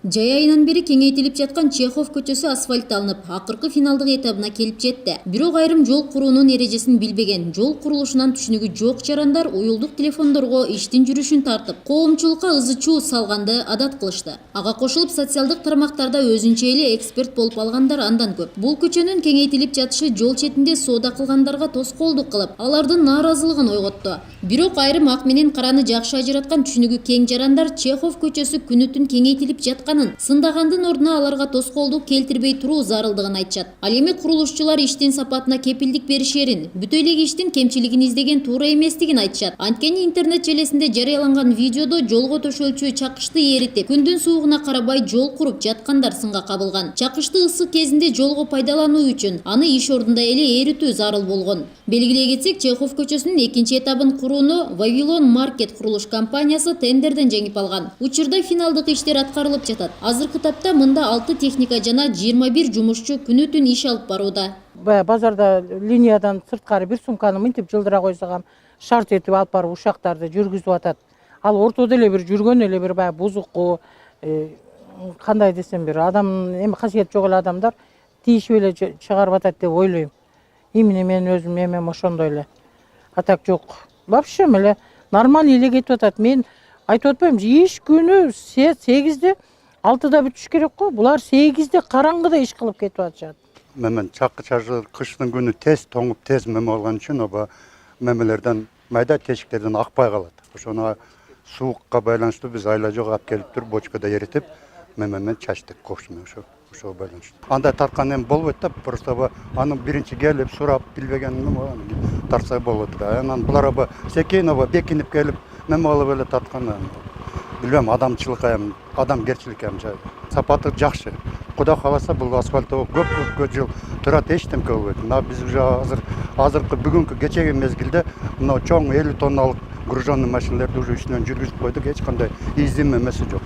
Жай айынан бери кеңейтилип жаткан Чехов көчөсү асфальтталынып, акыркы финалдык этабына келип жетти. Бирок айрым жол куруунун эрежесин билбеген, жол курулушунан түшүнүгү жок жарандар уюлдук телефондорго иштин жүрүшүн тартып, коомчулукка ызы-чуу салганды адат кылышты. Ага кошулуп, социалдык тармактарда өзүнчө эле эксперт болуп алгандар андан көп. Бул көчөнүн кеңейтилип жатышы жол четинде соода кылгандарга тоскоолдук кылып, алардын нааразылыгын ойготту. Бирок айрым ак менен караны жакшы ажыраткан түшүнүгү кең жарандар Чехов көчөсү күнү-түн кеңейтилип жатканын, сындагандын ордуна аларга тоскоолдук келтирбей туруу зарылдыгын айтышат. Ал эми курулушчулар иштин сапатына кепилдик беришерин, бүтө элек иштин кемчилигин издеген туура эместигин айтышат. Анткени интернет желесинде жарыяланган видеодо жолго төшөлчү чакышты эритип, күндүн суугуна карабай жол куруп жаткандар сынга кабылган. Чакышты ысык кезинде жолго пайдалануу үчүн аны иш ордунда эле эритүү зарыл болгон. Белгилей кетсек, Чехов көчөсүнүн экинчи этабын курууну Вавилон Маркет курулуш компаниясы тендерден жеңип алган. Учурда финалдык иштер аткарылып жатат. Азыркы тапта мында 6 техника жана 21 жумушчу күнү-түн иш алып барууда. Базарда линиядан сырткары бир сумканы мынтип жылдыра койсогам, шарт этип алып барып ушактарды жүргүзүп атат. Ал ортодо эле бир жүргөн эле бир баягы бузуку, кандай десем бир адам эми касиети жок эле адамдар тийишип эле чыгарып атат деп ойлойм. Именно мен өзүм эмем ошондой эле. А так жок. Вообще эле нормально эле кетип атат. Мен айтып атпаймынбы, иш күнү 8-де 6-да бүтүш керек го. Булар 8-де караңгыда иш кылып кетип атышат. Мен чакы кыштын күнү тез тоңуп, тез меме алган үчүн оба мемелерден, майда тешиктерден акпай калат. Ошону суукка байланыштуу биз айла жок алып келип туруп бочкада эритип, мемемен чачтык кошуна ошого байланыштуу. Андай тарткан эми болбойт да, просто анын биринчи келип сурап билбегенин тартса болот да. Анан булар секейин бекинип келип меме алып эле тарткан. Билбейм, адамчылыкка эми, адамгерчилик эми сапаты жакшы. Кудай кааласа бул асфальтта көп жыл турат, эчтемке болбойт. Мына биз уже азыркы бүгүнкү кечеги мезгилде мына чоң 50 тонналык груженный машиналарды уже үстүнөн жүргүзүп койдук, эч кандай издим эмеси жок.